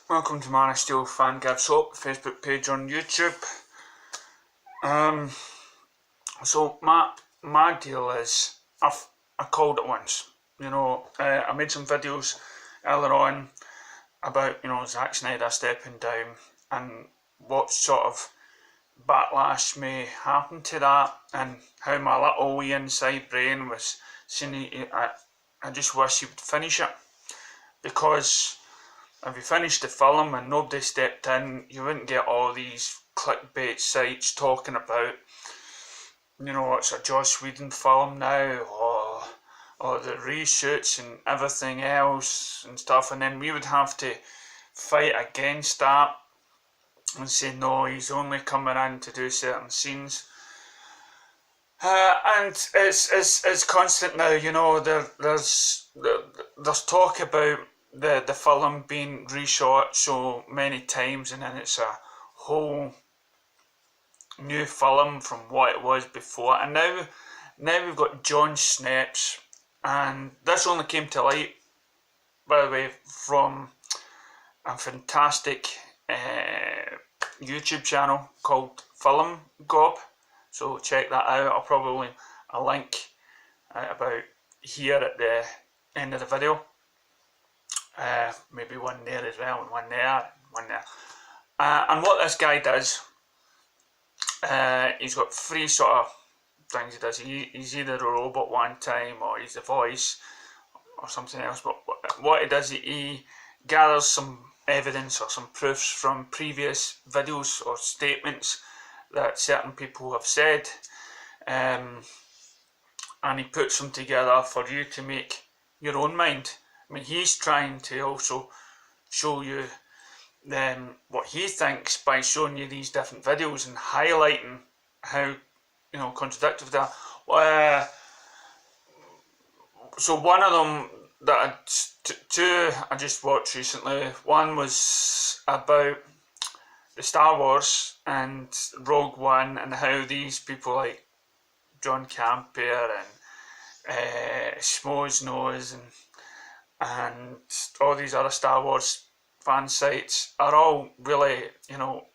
Welcome to Man of Steel Fan Gives Hope Facebook page on YouTube. So my deal is I called it once. I made some videos earlier on about Zack Snyder stepping down and what sort of backlash may happen to that, and how my little wee inside brain was saying I just wish he would finish it, because if you finished the film and nobody stepped in, you wouldn't get all these clickbait sites talking about, it's a Joss Whedon film now, or the reshoots and everything else and stuff, and then we would have to fight against that and say no, he's only coming in to do certain scenes. And it's constant now. There's talk about the film being reshot so many times, and then it's a whole new film from what it was before. And now we've got Schnepp, and this only came to light, by the way, from a fantastic YouTube channel called Film Gob. So check that out. I'll probably a link about here at the end of the video. Maybe one there as well, and one there, one there. And what this guy does, he's got three sort of things he does. He's either a robot one time, or he's a voice, or something else. But what he does, he gathers some evidence or some proofs from previous videos or statements that certain people have said, and he puts them together for you to make your own mind. I mean, he's trying to also show you what he thinks by showing you these different videos and highlighting how contradictory they are. So one of them that two I just watched recently. One was about the Star Wars and Rogue One, and how these people like John Campier and Schmoes Nose and all these other Star Wars fan sites are all really,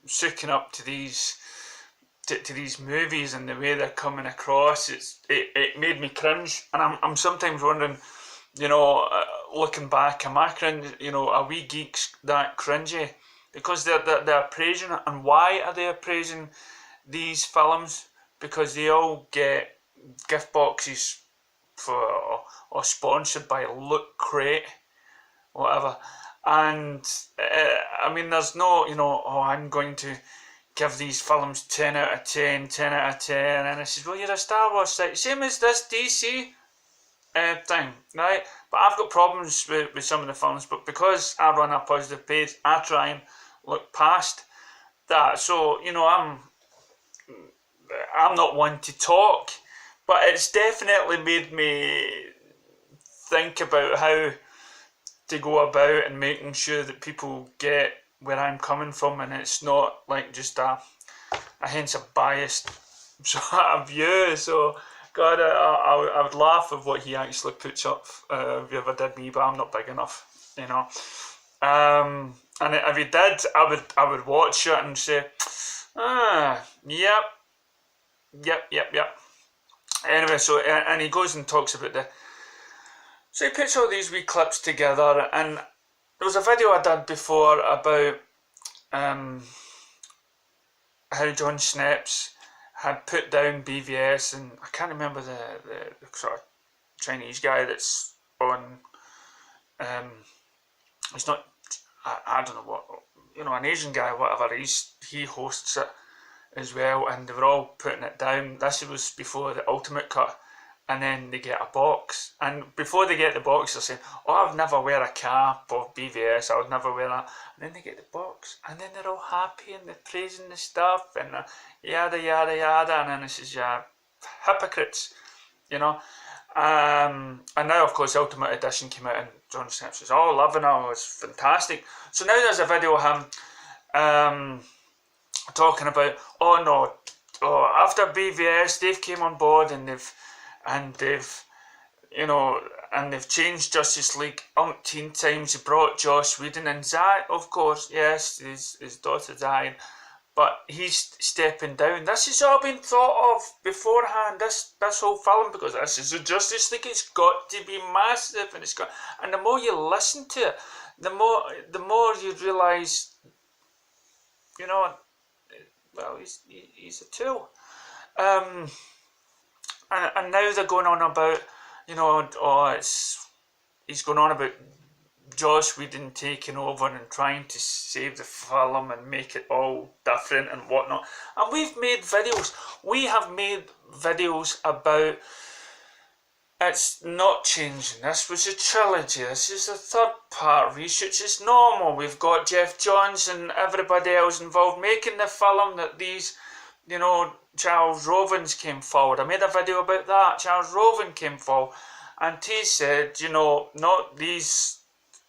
sucking up to these movies and the way they're coming across. It made me cringe, and I'm sometimes wondering, looking back, am I cringe? Are we geeks that cringy? Because they're praising it. And why are they praising these films? Because they all get gift boxes or sponsored by Look Crate, whatever. And I mean, there's no, I'm going to give these films 10 out of 10, 10 out of 10. And I said, well, you're a Star Wars site, same as this DC thing, right? But I've got problems with some of the films, but because I run a positive page, I try and look past that. So, I'm not one to talk, but it's definitely made me think about how to go about and making sure that people get where I'm coming from, and it's not like just a hence a biased sort of view. So God, I would laugh at what he actually puts up if he ever did me, but I'm not big enough, and if he did, I would watch it and say, yep. Anyway, so and he goes and talks about so he puts all these wee clips together, and there was a video I did before about how John Schnepp had put down BVS, and I can't remember the sort of Chinese guy that's on. He's not. I don't know what, an Asian guy, whatever. He hosts it as well, and they were all putting it down. This was before the Ultimate Cut, and then they get a box, and before they get the box, they're saying, "Oh, I'd never wear a cap or BVS. I would never wear that." And then they get the box, and then they're all happy and they're praising the stuff and yada yada yada, and then this is hypocrites, And now, of course, Ultimate Edition came out, and John Schnepp says, "Oh, loving it, it's fantastic." So now there's a video of him talking about, after BVS, they've came on board and they've and they've changed Justice League umpteen times. They brought Joss Whedon and Zack, of course, yes, his daughter died, but he's stepping down. This has all been thought of beforehand, this whole film, because this is a Justice League. It's got to be massive, and the more you listen to it, the more you realise, you know, well, he's a tool. And now they're going on about, you know, he's going on about Joss Whedon taking over and trying to save the film and make it all different and whatnot. And we have made videos about it's not changing. This was a trilogy. This is a third part. Reshoots is normal. We've got Jeff Johns and everybody else involved making the film that these, you know, Charles Rovins came forward. I made a video about that. Charles Roven came forward and he said, you know, there's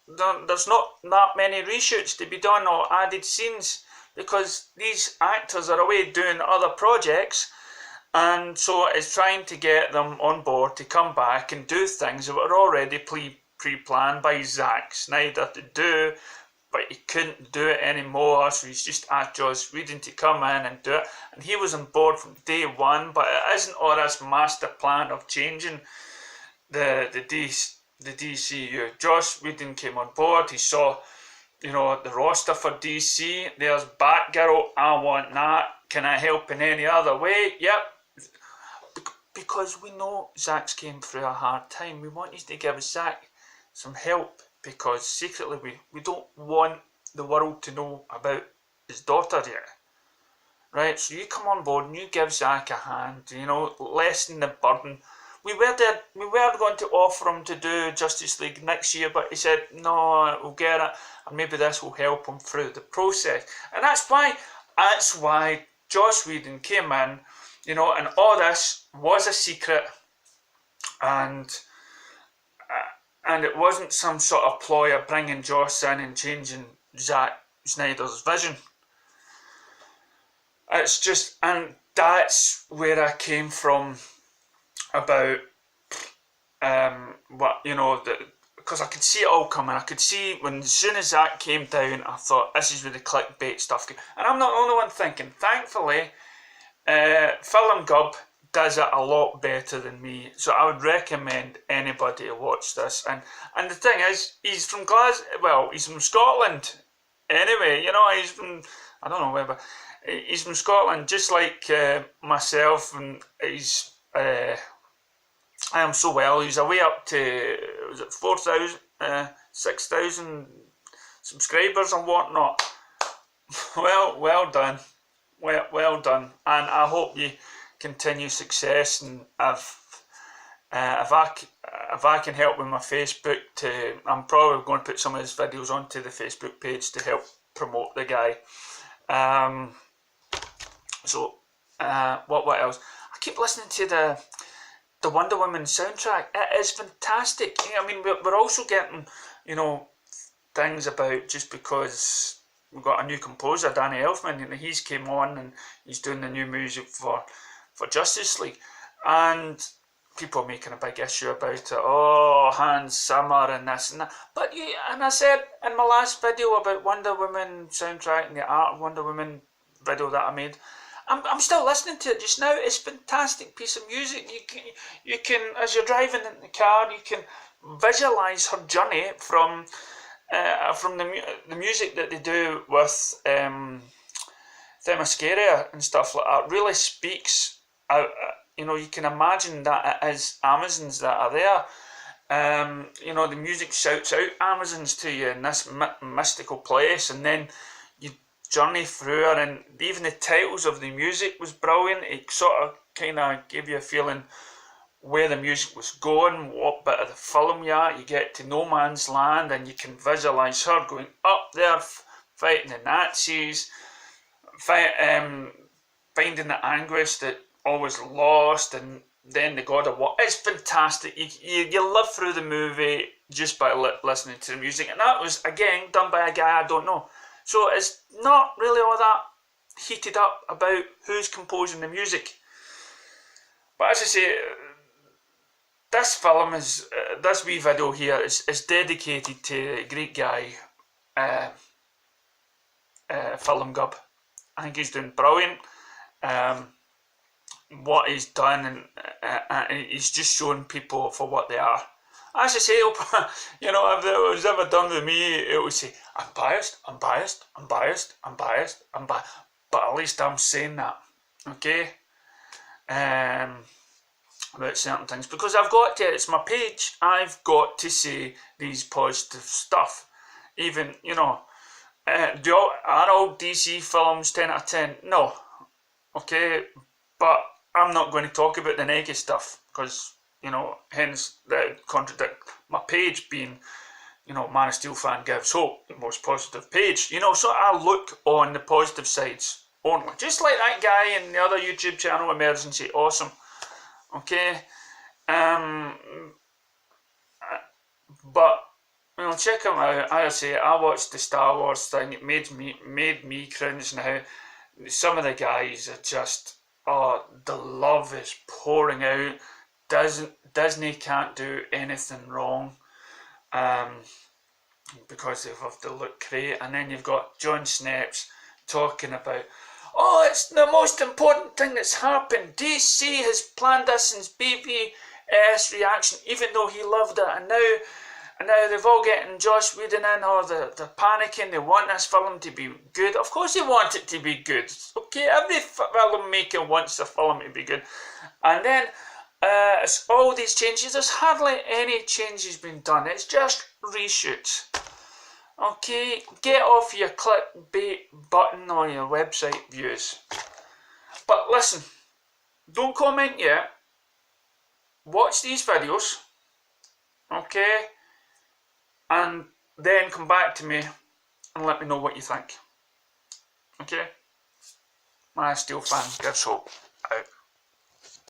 not that many reshoots to be done or added scenes because these actors are away doing other projects, and so it's trying to get them on board to come back and do things that were already pre-planned by Zack Snyder to do, but he couldn't do it anymore, so he's just asked Joss Whedon to come in and do it, and he was on board from day one. But it isn't all this master plan of changing the DCEU. Joss Whedon came on board. He saw, you know, the roster for DC. There's Batgirl. I want that. Can I help in any other way? Yep. Because we know Zack's came through a hard time. We want you to give Zack some help because secretly we don't want the world to know about his daughter yet. Right? So you come on board and you give Zack a hand, you know, lessen the burden. We were going to offer him to do Justice League next year, but he said, no, we'll get it, and maybe this will help him through the process. And that's why Joss Whedon came in, you know, and all this was a secret, and it wasn't some sort of ploy of bringing Joss in and changing Zack Snyder's vision. It's just, and that's where I came from about what, you know, because I could see it all coming. I could see as soon as that came down, I thought this is where the clickbait stuff came. And I'm not the only one thinking. Thankfully, Film Gub does it a lot better than me, so I would recommend anybody to watch this. And the thing is, he's from he's from Scotland anyway, you know, he's from, I don't know where, but he's from Scotland, just like myself, and he's I am so well. He's away up to, was it 4,000, 6,000 subscribers and whatnot. Well done, well done, and I hope you continue success. And if I can help with my Facebook, I'm probably going to put some of his videos onto the Facebook page to help promote the guy. What else? I keep listening to the Wonder Woman soundtrack. It is fantastic. I mean, we're also getting, you know, things about, just because we've got a new composer, Danny Elfman, and he's came on and he's doing the new music for Justice League, and people are making a big issue about it. Oh, Hans Zimmer and this and that. But and I said in my last video about Wonder Woman soundtrack and the Art of Wonder Woman video that I made, I'm still listening to it just now. It's a fantastic piece of music. You can, as you're driving in the car, you can visualise her journey from the music that they do with Themyscira and stuff like that. Really speaks out. You know, you can imagine that it is Amazons that are there. You know, the music shouts out Amazons to you in this mystical place, and then you journey through her, and even the titles of the music was brilliant. It sort of kind of gave you a feeling where the music was going, what bit of the film you're at. You get to No Man's Land, and you can visualise her going up there, fighting the Nazis, finding the anguish that always lost, and then the God of War. It's fantastic. You live through the movie just by listening to the music, and that was, again, done by a guy I don't know. So it's not really all that heated up about who's composing the music. But as I say, this film is, this wee video here is dedicated to a great guy, Film Gub. I think he's doing brilliant. What he's done, and he's just showing people for what they are. As I say, you know, if it was ever done with me, it would say, I'm biased, I'm biased, I'm biased, I'm biased, I'm biased. But at least I'm saying that, okay? About certain things, because I've got to, it's my page, I've got to say these positive stuff. Even, you know, are all DC films 10 out of 10? No, okay, but I'm not going to talk about the negative stuff, because, you know, hence the contradict my page being, you know, Man of Steel fan gives hope, the most positive page, you know, so I look on the positive sides only, just like that guy in the other YouTube channel, Emergency Awesome, okay, but, you know, check him out. As I say, I watched the Star Wars thing, it made me cringe now. Some of the guys are just, oh, the love is pouring out. Disney can't do anything wrong, because they've have to look great. And then you've got John Schnepp talking about, oh, it's the most important thing that's happened. DC has planned this since BBS reaction, even though he loved it, and now they've all getting Joss Whedon in, or they're panicking, they want this film to be good. Of course they want it to be good, okay, every filmmaker wants a film to be good. And then it's all these changes, there's hardly any changes been done, it's just reshoots. Okay, get off your clickbait button on your website views. But listen, don't comment yet, watch these videos, okay, and then come back to me and let me know what you think. Okay? My Steel fan gives hope. Out.